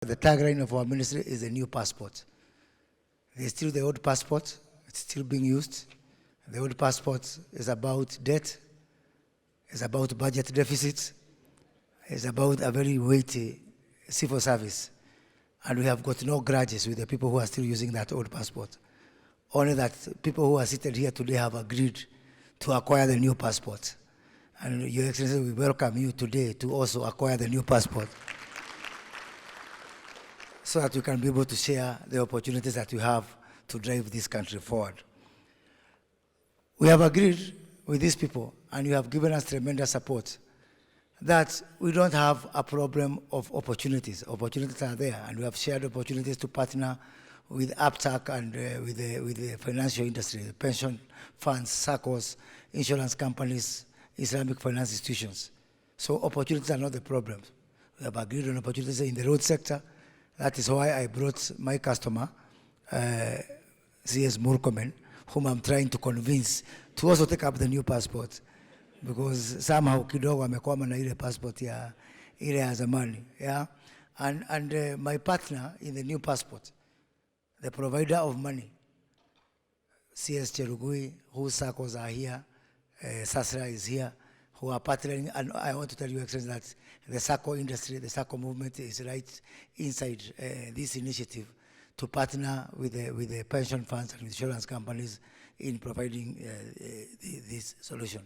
The tagline of our ministry is a new passport. There's still the old passport, it's still being used. The old passport is about debt, it's about budget deficits, it's about a very weighty civil service. And we have got no grudges with the people who are still using that old passport. Only that people who are seated here today have agreed to acquire the new passport. And Your Excellency, we welcome you today to also acquire the new passport, so that we can be able to share the opportunities that we have to drive this country forward. We have agreed with these people, and you have given us tremendous support, that we don't have a problem of opportunities. Opportunities are there, and we have shared opportunities to partner with Aptak and with the financial industry, the pension funds, SACCOs, insurance companies, Islamic finance institutions. So opportunities are not the problem. We have agreed on opportunities in the road sector. That is why I brought my customer, CS Murkomen, whom I'm trying to convince to also take up the new passport, because somehow kidogo amekwama na ile passport ya ile ya zamani, yeah. And my partner in the new passport, the provider of money, CS Cherugui, whose SACCOs are here, Sasra is here, who are partnering. And I want to tell you, Excellency, that the SACCO industry, the SACCO movement is right inside this initiative to partner with the pension funds and insurance companies in providing this solution.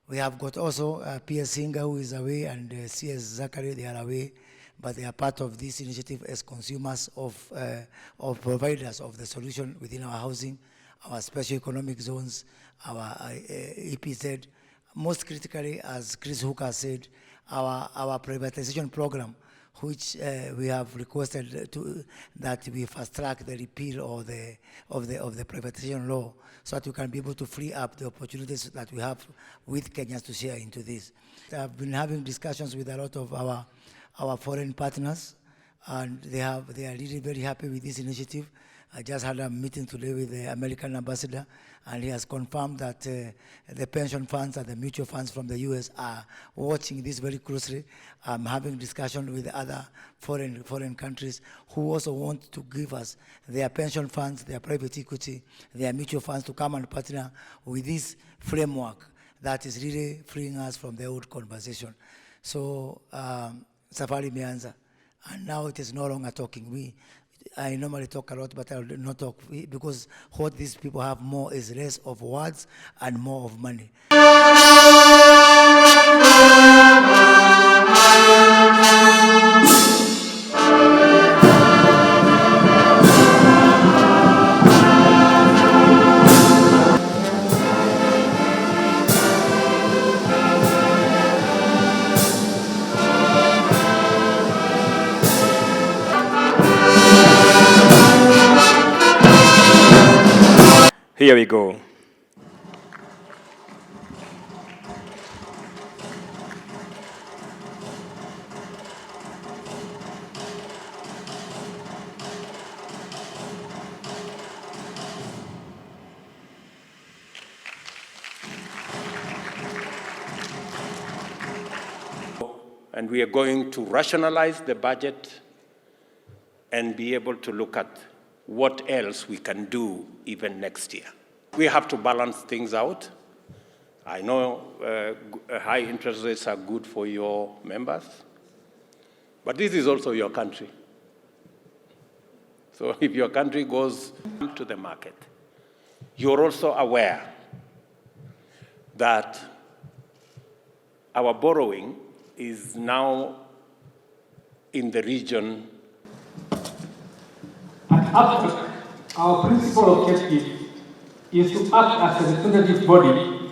We have got also PS Singa, who is away, and CS Zachary, they are away, but they are part of this initiative as consumers of providers of the solution within our housing, our special economic zones, our EPZ. Most critically, as Chris Hooker said, our privatization program, which we have requested that we fast track the repeal of the privatization law, so that we can be able to free up the opportunities that we have with Kenyans to share into this. I've been having discussions with a lot of our foreign partners, and they are really very happy with this initiative. I just had a meeting today with the American ambassador, and he has confirmed that the pension funds and the mutual funds from the US are watching this very closely. I'm having discussion with other foreign countries who also want to give us their pension funds, their private equity, their mutual funds to come and partner with this framework that is really freeing us from the old conversation. So, Safari Mianza, and now it is no longer talking. I normally talk a lot, but I will not talk, because what these people have more is less of words and more of money. Here we go. And we are going to rationalize the budget and be able to look at what else we can do even next year. We have to balance things out. I know high interest rates are good for your members, but this is also your country. So if your country goes to the market, you're also aware that our borrowing is now in the region. At Aptak, our principal objective is to act as a representative body.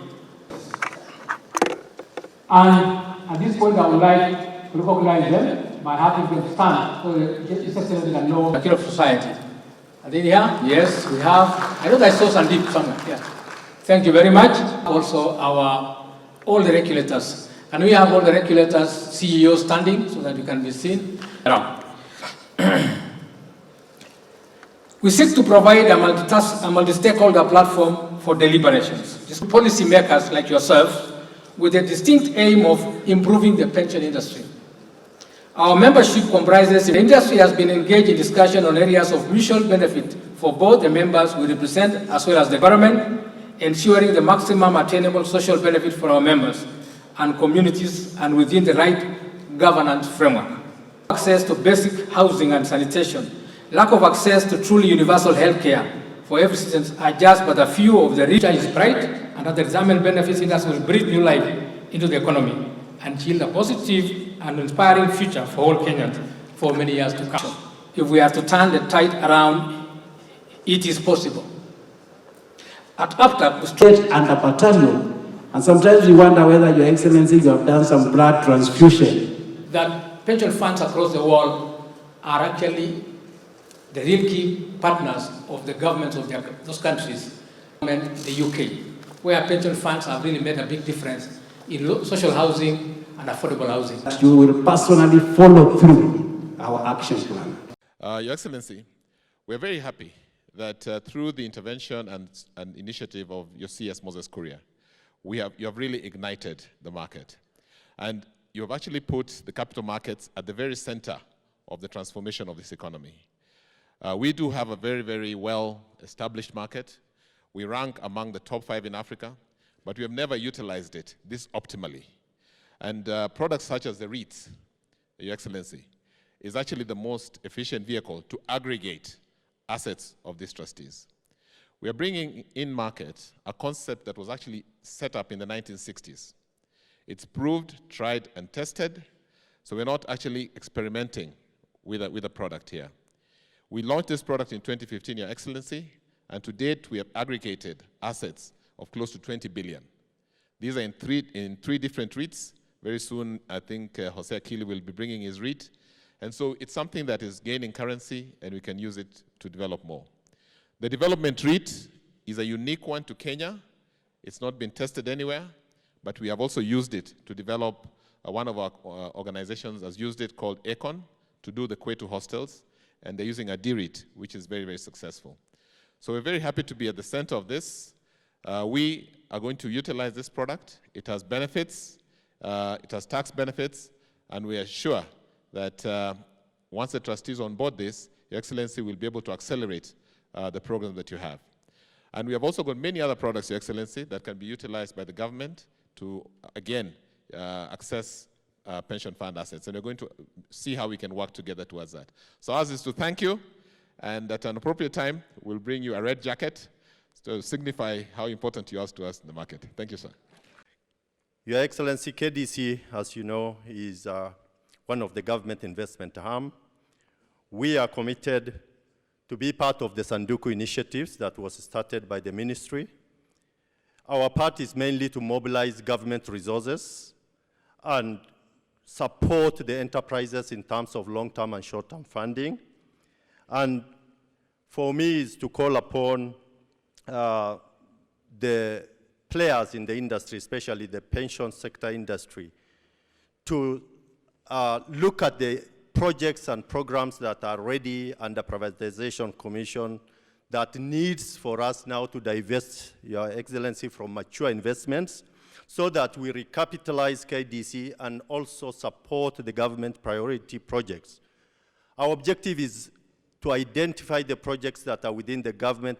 And at this point, I would like to recognize them by having them stand so that His Excellency can know the of society. Are they here? Yes, we have. I know I saw Sandeep somewhere. Yeah. Thank you very much. Also, all the regulators. And we have all the regulators, CEOs standing so that you can be seen around. We seek to provide a multi-stakeholder platform for deliberations. Just policymakers like yourself with a distinct aim of improving the pension industry. Our membership comprises, the industry has been engaged in discussion on areas of mutual benefit for both the members we represent as well as the government, ensuring the maximum attainable social benefit for our members and communities and within the right governance framework. Access to basic housing and sanitation, lack of access to truly universal health care for every citizen are just but a few of the rich is bright and other examined benefits industry will breathe new life into the economy and yield a positive and inspiring future for all Kenyans for many years to come. If we have to turn the tide around, it is possible. At Aptak, we state under battalion, and sometimes you wonder whether Your Excellency, you have done some blood transfusion. That pension funds across the world are actually the real key partners of the governments of those countries, and the UK, where pension funds have really made a big difference in social housing and affordable housing. You will personally follow through our action plan. Your Excellency, we're very happy that through the intervention and initiative of your CS Moses Kuria, you have really ignited the market. And you have actually put the capital markets at the very center of the transformation of this economy. We do have a very, very well-established market. We rank among the top 5 in Africa, but we have never utilized it this optimally. And products such as the REITs, Your Excellency, is actually the most efficient vehicle to aggregate assets of these trustees. We are bringing in market a concept that was actually set up in the 1960s. It's proved, tried, and tested, so we're not actually experimenting with a product here. We launched this product in 2015, Your Excellency, and to date we have aggregated assets of close to 20 billion. These are in three different REITs. Very soon, I think Jose Akili will be bringing his REIT. And so it's something that is gaining currency, and we can use it to develop more. The development REIT is a unique one to Kenya. It's not been tested anywhere, but we have also used it to develop, one of our organizations has used it called Econ to do the Kwetu hostels, and they're using a D-REIT, which is very, very successful. So we're very happy to be at the center of this. We are going to utilize this product. It has benefits, it has tax benefits, and we are sure that once the trustees onboard this, Your Excellency will be able to accelerate the program that you have. And we have also got many other products, Your Excellency, that can be utilized by the government to, again, access pension fund assets. And we're going to see how we can work together towards that. So ours is to thank you, and at an appropriate time, we'll bring you a red jacket to signify how important you are to us in the market. Thank you, sir. Your Excellency, KDC, as you know, is one of the government investment arm. We are committed to be part of the Sanduku initiatives that was started by the ministry. Our part is mainly to mobilize government resources and support the enterprises in terms of long-term and short-term funding. And for me is to call upon the players in the industry, especially the pension sector industry, to look at the projects and programs that are ready under Privatization Commission that needs for us now to divest, Your Excellency, from mature investments so that we recapitalize KDC and also support the government priority projects. Our objective is to identify the projects that are within the government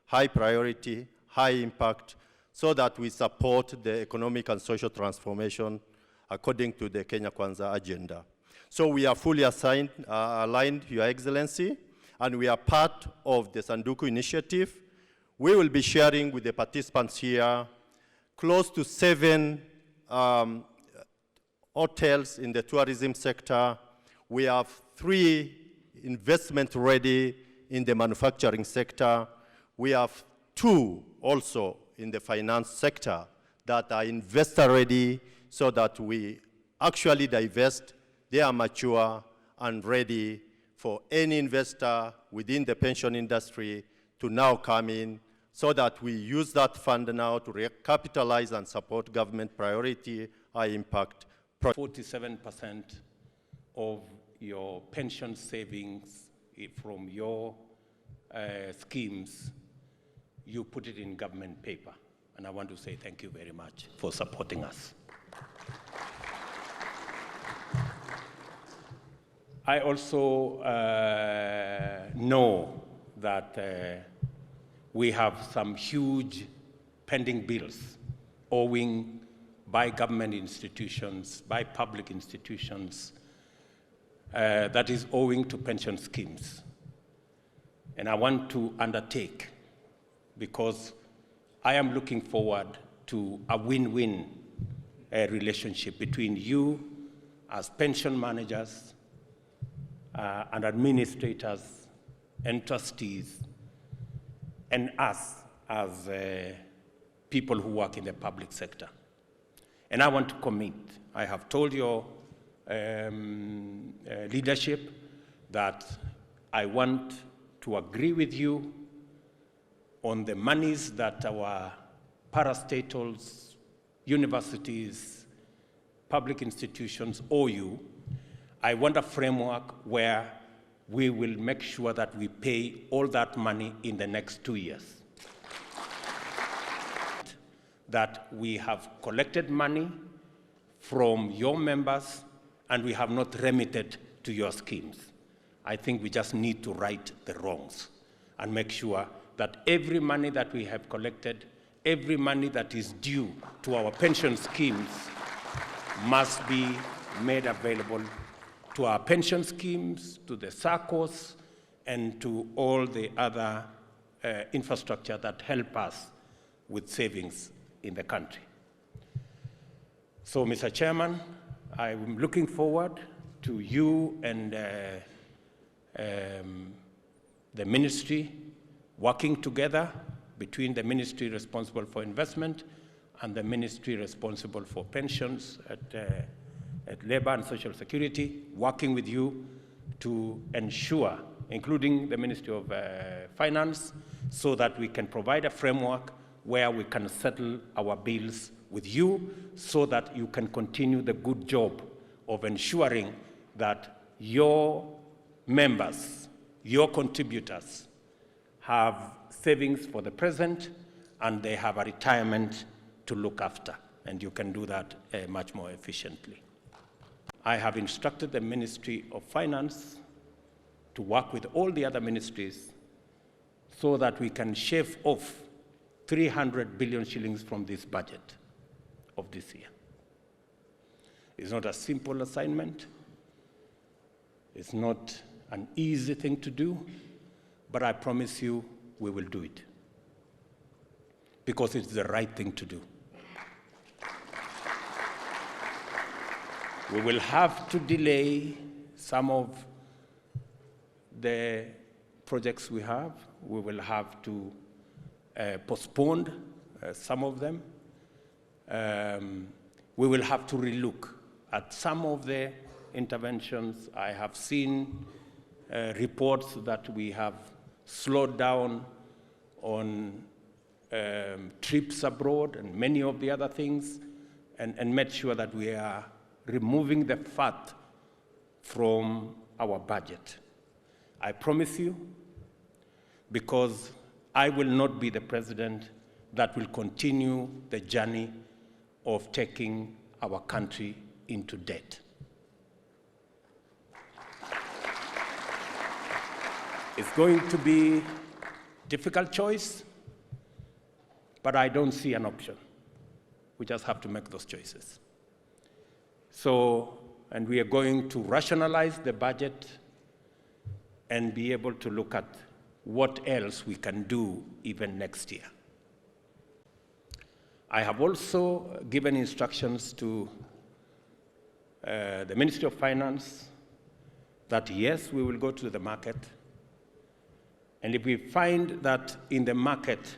high priority, high impact, so that we support the economic and social transformation according to the Kenya Kwanza agenda. So we are fully aligned, Your Excellency, and we are part of the Sanduku initiative. We will be sharing with the participants here close to 7 hotels in the tourism sector. We have 3 investment ready in the manufacturing sector. We have 2 also in the finance sector that are investor ready so that we actually divest. They are mature and ready for any investor within the pension industry to now come in so that we use that fund now to recapitalize and support government priority high impact. 47% of your pension savings from your schemes, you put it in government paper. And I want to say thank you very much for supporting us. I also know that we have some huge pending bills owing by government institutions, by public institutions, that is owing to pension schemes. And I want to undertake, because I am looking forward to a win-win relationship between you as pension managers and administrators and trustees and us as people who work in the public sector. And I want to commit. I have told your leadership that I want to agree with you on the monies that our parastatals, universities, public institutions owe you. I want a framework where we will make sure that we pay all that money in the next 2 years. That we have collected money from your members and we have not remitted to your schemes. I think we just need to right the wrongs and make sure that every money that we have collected, every money that is due to our pension schemes must be made available to our pension schemes, to the SACCOs, and to all the other infrastructure that help us with savings in the country. So, Mr. Chairman, I'm looking forward to you and the ministry working together between the ministry responsible for investment and the ministry responsible for pensions at Labor and Social Security, working with you to ensure, including the Ministry of Finance, so that we can provide a framework where we can settle our bills with you so that you can continue the good job of ensuring that your members, your contributors, have savings for the present and they have a retirement to look after, and you can do that much more efficiently. I have instructed the Ministry of Finance to work with all the other ministries so that we can shave off 300 billion shillings from this budget of this year. It's not a simple assignment. It's not an easy thing to do, but I promise you we will do it because it's the right thing to do. We will have to delay some of the projects we have. We will have to postpone some of them. We will have to relook at some of the interventions. I have seen reports that we have slowed down on trips abroad and many of the other things, and made sure that we are removing the fat from our budget. I promise you, because I will not be the president that will continue the journey of taking our country into debt. It's going to be a difficult choice, but I don't see an option. We just have to make those choices. So, and we are going to rationalize the budget and be able to look at what else we can do even next year. I have also given instructions to the Ministry of Finance that yes, we will go to the market, and if we find that in the market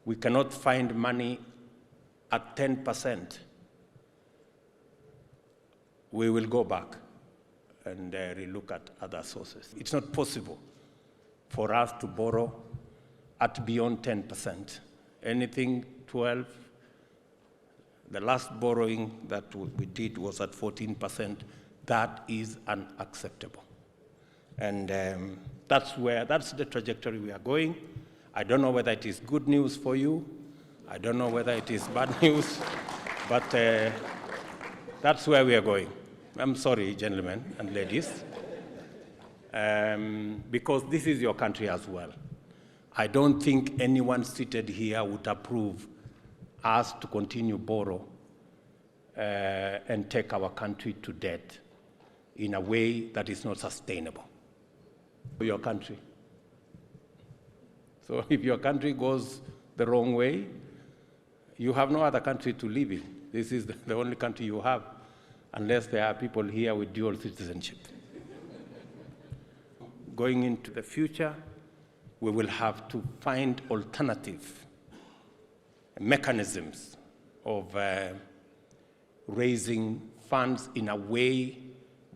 we cannot find money at 10%, we will go back and relook at other sources. It's not possible for us to borrow at beyond 10%. Anything 12, the last borrowing that we did was at 14%. That is unacceptable. And that's the trajectory we are going. I don't know whether it is good news for you. I don't know whether it is bad news, but that's where we are going. I'm sorry, gentlemen and ladies. because this is your country as well. I don't think anyone seated here would approve us to continue borrow and take our country to debt in a way that is not sustainable for your country. So if your country goes the wrong way, you have no other country to live in. This is the only country you have, unless there are people here with dual citizenship. Going into the future, we will have to find alternative mechanisms of raising funds in a way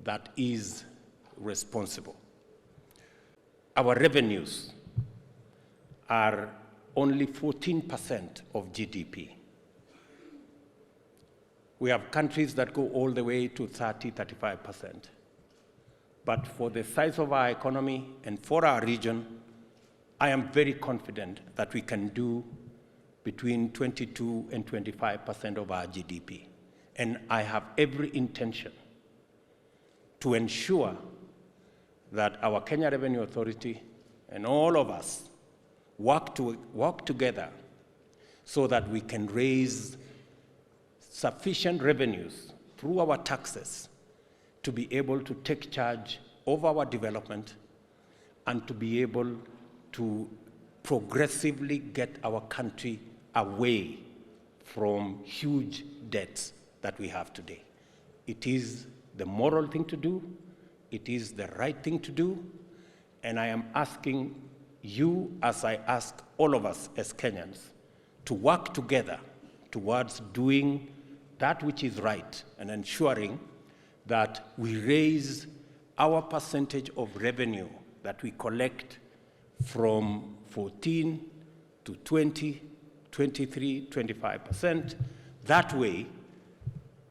that is responsible. Our revenues are only 14% of GDP. We have countries that go all the way to 30, 35%. But for the size of our economy and for our region, I am very confident that we can do between 22 and 25% of our GDP. And I have every intention to ensure that our Kenya Revenue Authority and all of us work together so that we can raise sufficient revenues through our taxes to be able to take charge of our development and to be able to progressively get our country away from huge debts that we have today. It is the moral thing to do, it is the right thing to do, and I am asking you, as I ask all of us as Kenyans, to work together towards doing that which is right and ensuring that we raise our percentage of revenue that we collect from 14 to 20, 23, 25%. That way,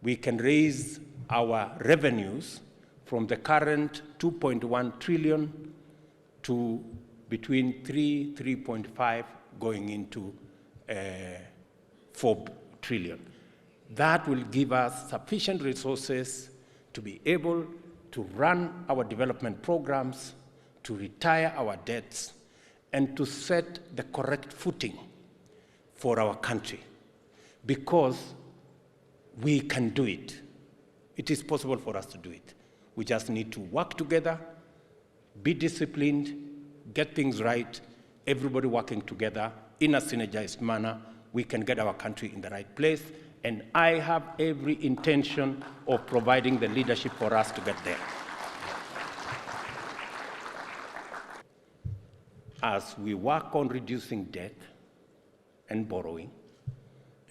we can raise our revenues from the current 2.1 trillion to between 3.5 going into 4 trillion. That will give us sufficient resources to be able to run our development programs, to retire our debts, and to set the correct footing for our country. Because we can do it. It is possible for us to do it. We just need to work together, be disciplined, get things right, everybody working together in a synergized manner. We can get our country in the right place. And I have every intention of providing the leadership for us to get there. As we work on reducing debt and borrowing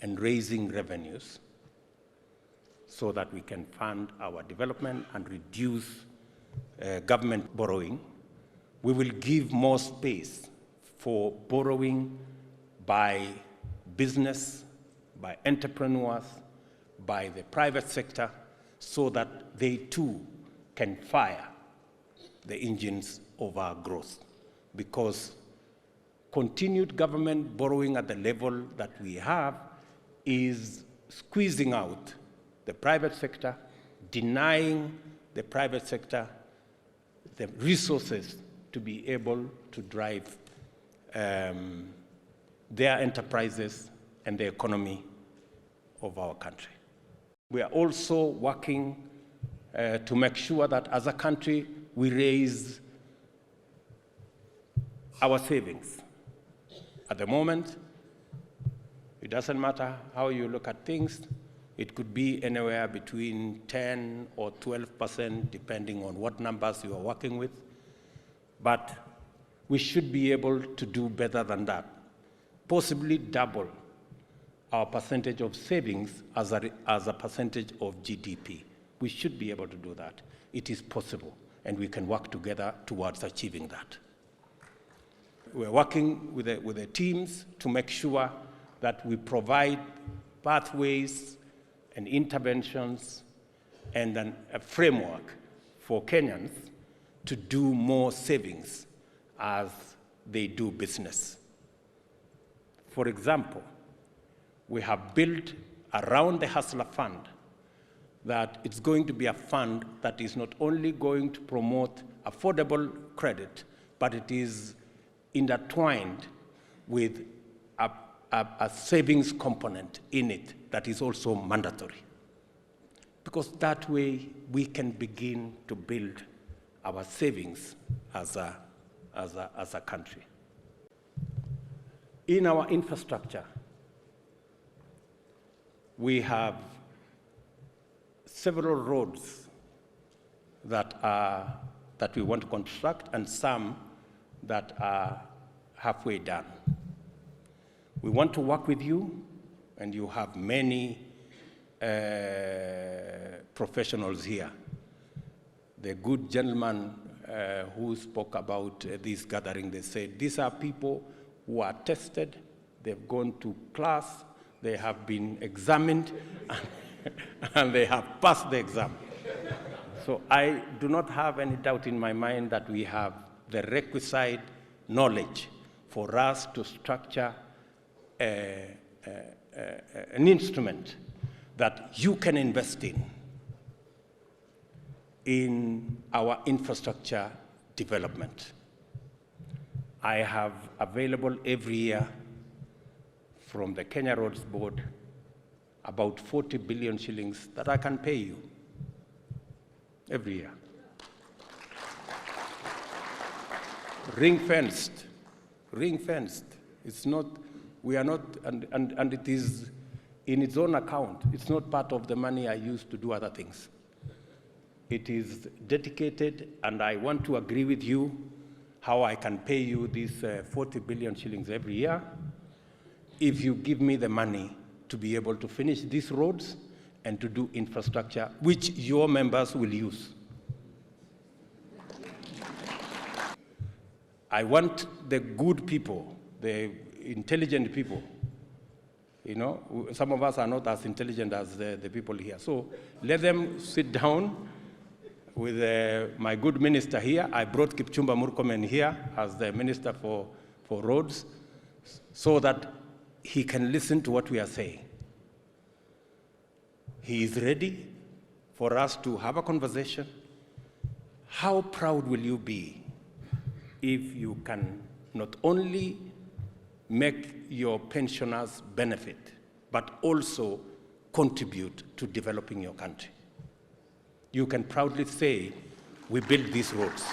and raising revenues so that we can fund our development and reduce government borrowing, we will give more space for borrowing by business, by entrepreneurs, by the private sector, so that they too can fire the engines of our growth. Because continued government borrowing at the level that we have is squeezing out the private sector, denying the private sector the resources to be able to drive their enterprises and the economy of our country. We are also working to make sure that as a country we raise our savings. At the moment, it doesn't matter how you look at things. It could be anywhere between 10 or 12%, depending on what numbers you are working with. But we should be able to do better than that, possibly double our percentage of savings as a percentage of GDP. We should be able to do that. It is possible, and we can work together towards achieving that. We're working with the teams to make sure that we provide pathways and interventions and a framework for Kenyans to do more savings as they do business. For example, we have built around the Hustler Fund that it's going to be a fund that is not only going to promote affordable credit, but it is intertwined with a savings component in it that is also mandatory. Because that way we can begin to build our savings as a country. In our infrastructure, we have several roads that we want to construct and some that are halfway done. We want to work with you, and you have many professionals here. The good gentleman who spoke about this gathering, they said, these are people who are tested, they've gone to class, they have been examined, and they have passed the exam. So I do not have any doubt in my mind that we have the requisite knowledge for us to structure an instrument that you can invest in our infrastructure development. I have available every year from the Kenya Roads Board about 40 billion shillings that I can pay you every year. Ring-fenced. It's not, we are not, and it is in its own account. It's not part of the money I use to do other things. It is dedicated, and I want to agree with you how I can pay you these 40 billion shillings every year if you give me the money to be able to finish these roads and to do infrastructure, which your members will use. I want the good people, the intelligent people. You know, some of us are not as intelligent as the people here. So let them sit down with my good minister here. I brought Kipchumba Murkomen here as the minister for roads so that he can listen to what we are saying. He is ready for us to have a conversation. How proud will you be if you can not only make your pensioners benefit, but also contribute to developing your country? You can proudly say, we built these roads.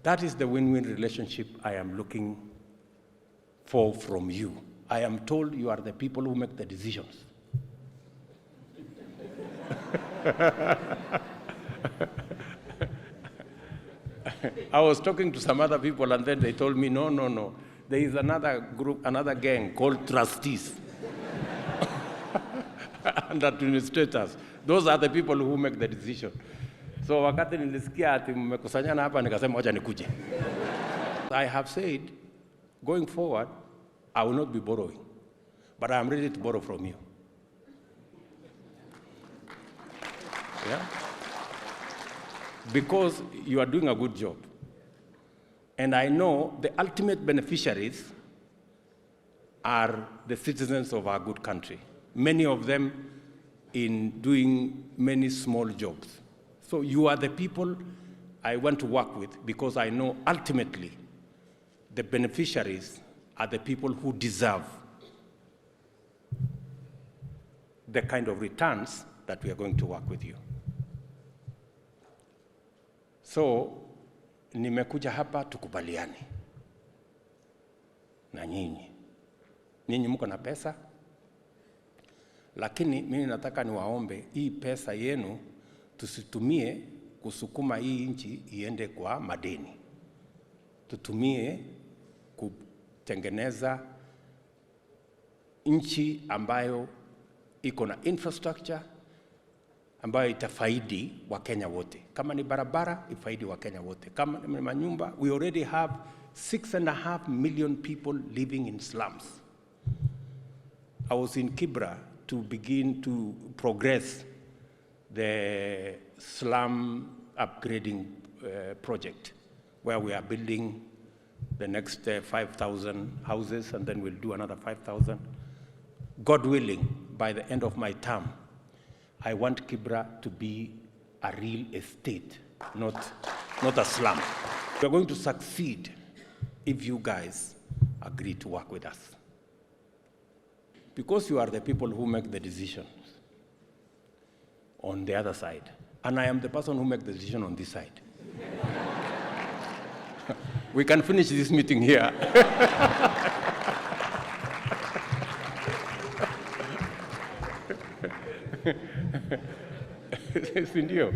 That is the win-win relationship I am looking for from you. I am told you are the people who make the decisions. I was talking to some other people, and then they told me, no. There is another group, another gang called Trustees and administrators. Those are the people who make the decision. So wakati nilisikia ati mmekusanyana hapa nikasema wacha nikuje. I have said, going forward, I will not be borrowing, but I am ready to borrow from you. Yeah? Because you are doing a good job. And I know the ultimate beneficiaries are the citizens of our good country, many of them in doing many small jobs. So you are the people I want to work with because I know ultimately the beneficiaries are the people who deserve the kind of returns that we are going to work with you. So, nimekuja hapa tukubaliane na nyinyi. Nyinyi mko na pesa, lakini mimi nataka niwaombe hii pesa yenu tusitumie kusukuma hii nchi iende kwa madeni. Tutumie kutengeneza nchi ambayo iko na infrastructure ambayo itafaidi Wakenya wote. Kama ni barabara, ifaidi Wakenya wote. Kama ni manyumba, we already have 6.5 million people living in slums. I was in Kibra to begin to progress the slum upgrading project, where we are building the next 5,000 houses, and then we'll do another 5,000. God willing, by the end of my term, I want Kibra to be a real estate, not a slum. We're going to succeed if you guys agree to work with us. Because you are the people who make the decisions on the other side, and I am the person who makes the decision on this side. We can finish this meeting here. Si ndio?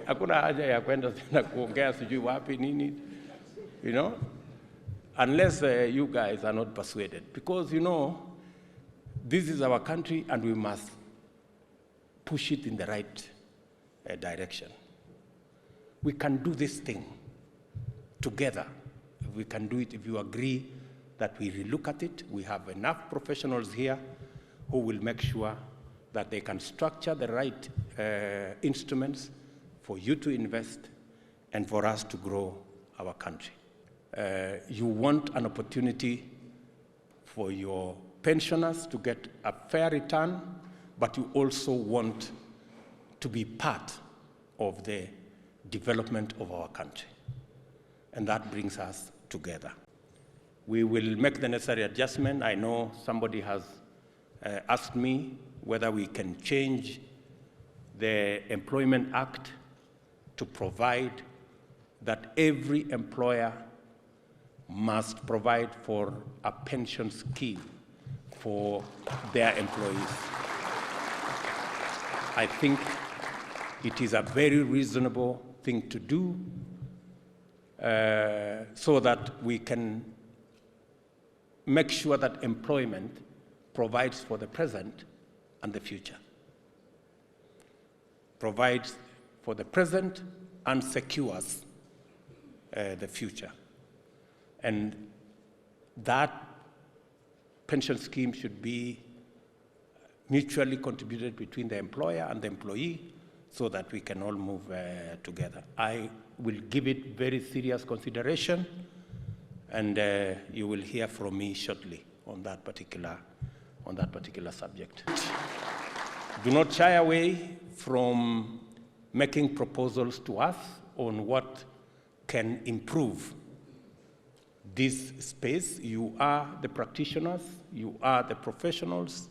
Hakuna haja ya kwenda tena kuongea sijui wapi nini, you know, unless you guys are not persuaded, because you know this is our country and we must push it in the right direction. We can do this thing together. We can do it if you agree that we relook at it. We have enough professionals here who will make sure that they can structure the right instruments for you to invest and for us to grow our country. You want an opportunity for your pensioners to get a fair return, but you also want to be part of the development of our country. And that brings us together. We will make the necessary adjustment. I know somebody has asked me whether we can change the Employment Act to provide that every employer must provide for a pension scheme for their employees. I think it is a very reasonable thing to do so that we can make sure that employment provides for the present and the future. Provides for the present and secures the future. And that pension scheme should be mutually contributed between the employer and the employee so that we can all move together. I will give it very serious consideration, and you will hear from me shortly on that particular subject. Do not shy away from making proposals to us on what can improve this space. You are the practitioners, you are the professionals,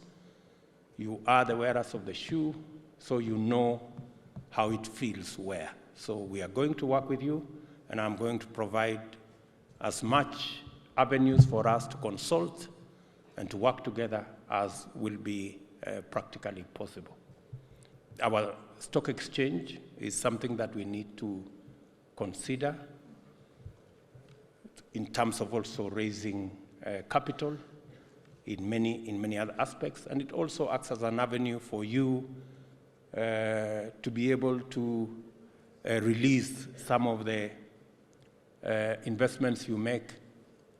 you are the wearers of the shoe, so you know how it feels where. So we are going to work with you, and I'm going to provide as much avenues for us to consult and to work together as will be practically possible. Our stock exchange is something that we need to consider in terms of also raising capital in many other aspects, and it also acts as an avenue for you to be able to release some of the investments you make.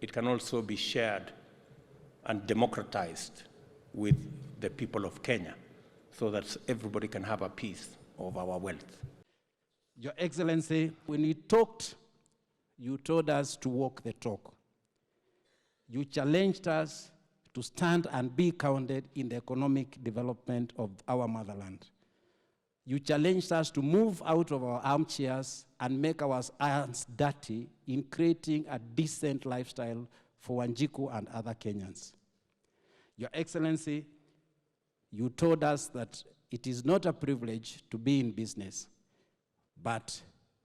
It can also be shared and democratized with the people of Kenya so that everybody can have a piece of our wealth. Your Excellency, when we talked, you told us to walk the talk. You challenged us to stand and be counted in the economic development of our motherland. You challenged us to move out of our armchairs and make our hands dirty in creating a decent lifestyle for Wanjiku and other Kenyans. Your Excellency, you told us that it is not a privilege to be in business, but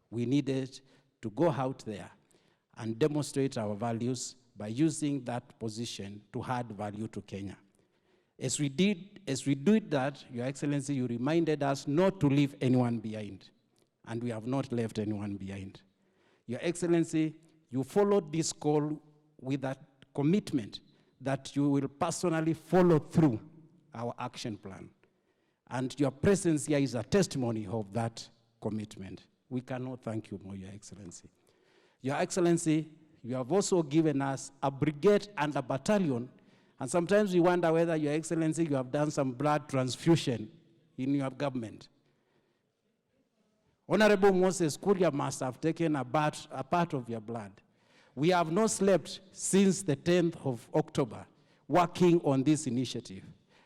we needed to go out there and demonstrate our values by using that position to add value to Kenya. As we did that, Your Excellency, you reminded us not to leave anyone behind, and we have not left anyone behind. Your Excellency, you followed this call with a commitment that you will personally follow through our action plan. And your presence here is a testimony of that commitment. We cannot thank you more, Your Excellency. Your Excellency, you have also given us a brigade and a battalion, and sometimes we wonder whether, Your Excellency, you have done some blood transfusion in your government. Honorable Moses Kuria must have taken a part of your blood. We have not slept since the 10th of October, working on this initiative.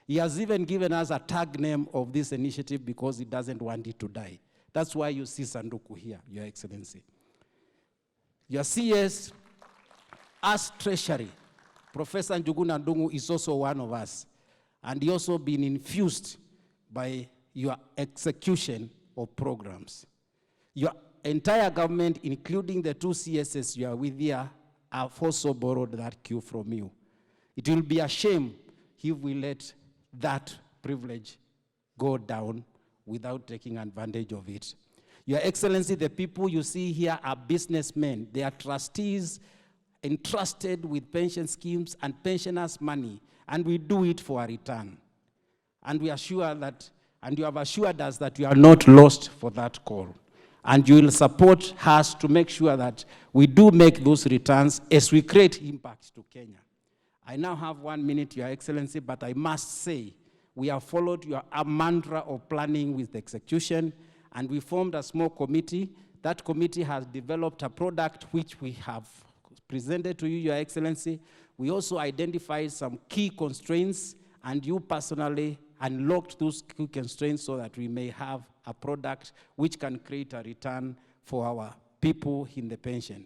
He has even given us a tag name of this initiative because he doesn't want it to die. That's why you see Sanduku here, Your Excellency. Your CS, as Treasury, Professor Njuguna Ndung'u is also one of us, and he also been infused by your execution of programs. Your entire government, including the two CSs you are with here, have also borrowed that cue from you. It will be a shame if we let that privilege go down without taking advantage of it. Your Excellency, the people you see here are businessmen. They are trustees entrusted with pension schemes and pensioners' money, and we do it for a return. And we assure that, and you have assured us that you are not lost for that call. And you will support us to make sure that we do make those returns as we create impact to Kenya. I now have 1 minute, Your Excellency, but I must say we have followed your mantra of planning with execution, and we formed a small committee. That committee has developed a product which we have presented to you, Your Excellency. We also identified some key constraints, and you personally unlocked those key constraints so that we may have a product which can create a return for our people in the pension.